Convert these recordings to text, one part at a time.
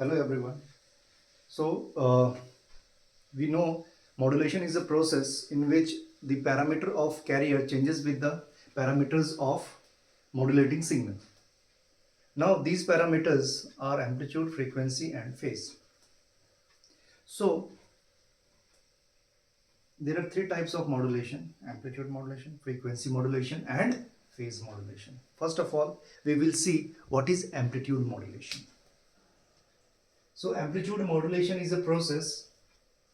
Hello everyone. We know modulation is a process in which the parameter of carrier changes with the parameters of modulating signal. Now these parameters are amplitude, frequency and phase. So there are three types of modulation: amplitude modulation, frequency modulation and phase modulation. First of all, we will see what is amplitude modulation. So amplitude modulation is a process.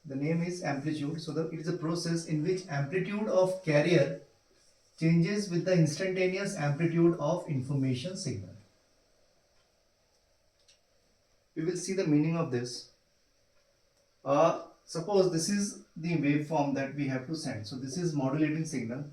The name is amplitude. So it is a process in which amplitude of carrier changes with the instantaneous amplitude of information signal. We will see the meaning of this. Suppose this is the waveform that we have to send. So this is modulating signal.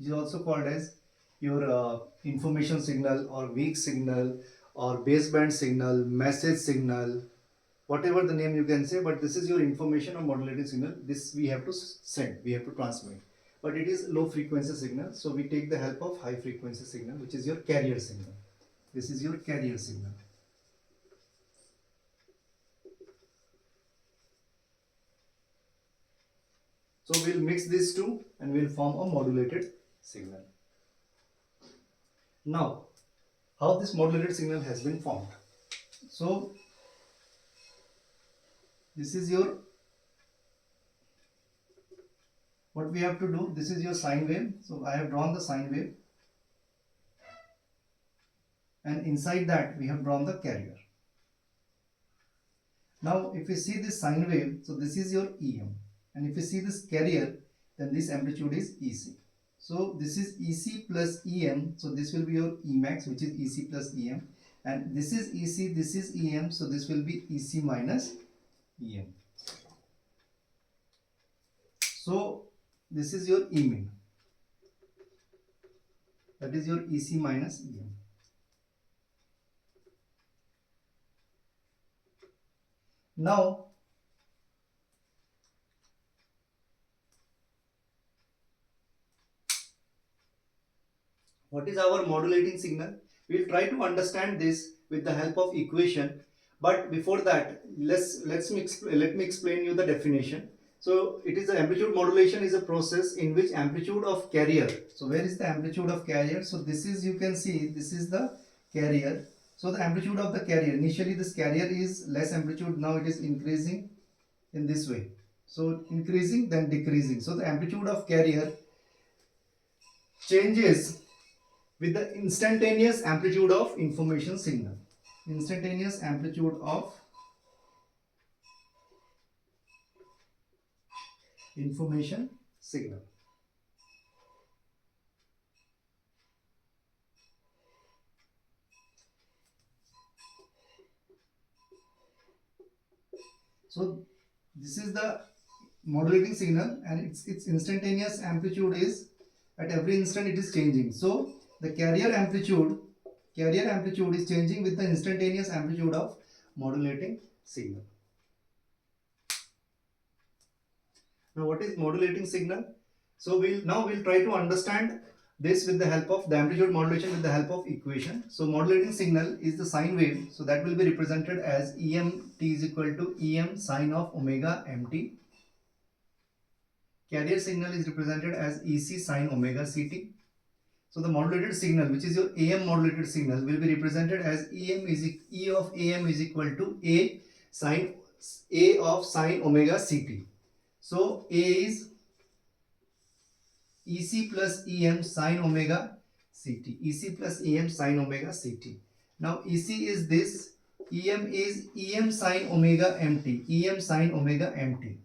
It is also called as your information signal or weak signal or baseband signal, message signal, whatever the name you can say, but this is your information or modulating signal. This we have to send, we have to transmit, but it is low frequency signal, so we take the help of high frequency signal, which is your carrier signal. This is your carrier signal. So we'll mix these two and we'll form a modulated signal. Now how this modulated signal has been formed? So this is your, what we have to do, this is your sine wave. So I have drawn the sine wave, and inside that we have drawn the carrier. Now if you see this sine wave, so this is your EM, and if you see this carrier, then this amplitude is EC. So this is EC plus EM, so this will be your Emax, which is EC plus EM, and this is EC, this is EM, so this will be EC minus EM. So this is your Emin, that is your EC minus EM. Now what is our modulating signal? We will try to understand this with the help of equation, but before that let me explain you the definition. So it is the amplitude modulation is a process in which amplitude of carrier, so where is the amplitude of carrier? So this is, you can see, this is the carrier. So the amplitude of the carrier, initially this carrier is less amplitude, now it is increasing in this way. So increasing then decreasing. So the amplitude of carrier changes with the instantaneous amplitude of information signal. Instantaneous amplitude of information signal. So this is the modulating signal, and its instantaneous amplitude is at every instant it is changing. So the carrier amplitude is changing with the instantaneous amplitude of modulating signal. Now what is modulating signal? So we'll try to understand this with the help of the amplitude modulation with the help of equation. So modulating signal is the sine wave, so that will be represented as EMT is equal to EM sine of omega mt. Carrier signal is represented as EC sine omega ct. So the modulated signal, which is your AM modulated signal, will be represented as E of AM is equal to A of sine omega ct. So A is EC plus EM sine omega ct. EC plus EM sine omega ct. Now EC is this, EM is EM sine omega mt. EM sine omega mt.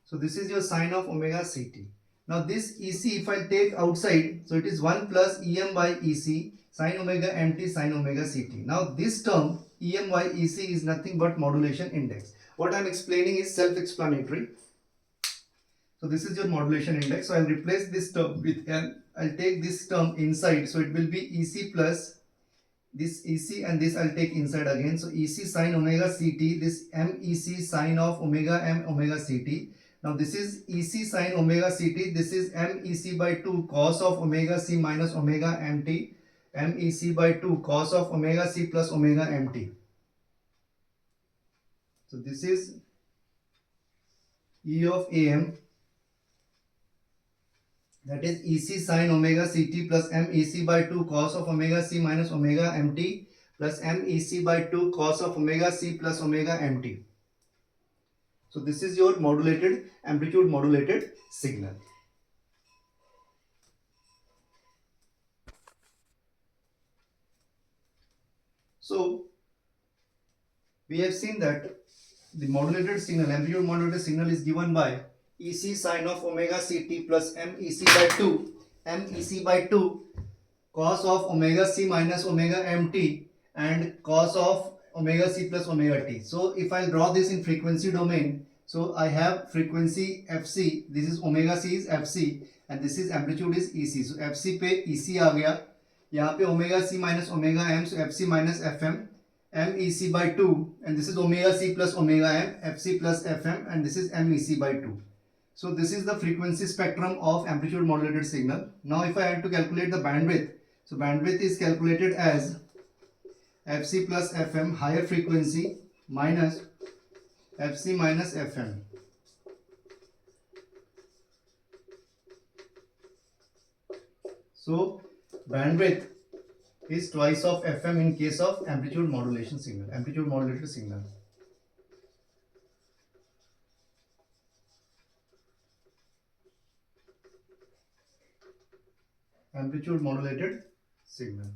So this is your sine of omega ct. Now this EC, if I take outside, so it is 1 plus EM by EC sine omega mt sine omega ct. Now this term EM by EC is nothing but modulation index. What I am explaining is self-explanatory. So this is your modulation index. So I will replace this term with N. I will take this term inside. So it will be EC plus this EC, and this I will take inside again. So EC sine omega ct, this MEC sine of omega m omega ct. Now this is EC sine omega CT. This is MEC by 2 cos of omega C minus omega MT. MEC by 2 cos of omega C plus omega MT. So this is E of AM, that is EC sine omega CT plus MEC by 2 cos of omega C minus omega MT plus MEC by 2 cos of omega C plus omega MT. So this is your modulated, amplitude modulated signal. So we have seen that the modulated signal, amplitude modulated signal is given by EC sine of omega CT plus MEC by 2, MEC by 2 cos of omega C minus omega MT and cos of omega C plus omega T. So if I draw this in frequency domain, so I have frequency FC, this is omega C is FC and this is amplitude is EC. So FC पे EC आ गया, यहाँ पे omega C minus omega M, so FC minus FM, MEC by 2 and this is omega C plus omega M, FC plus FM and this is MEC by 2. So this is the frequency spectrum of amplitude modulated signal. Now if I had to calculate the bandwidth, so bandwidth is calculated as FC plus FM higher frequency minus FC minus FM. So bandwidth is twice of FM in case of amplitude modulation signal, amplitude modulated signal. Amplitude modulated signal.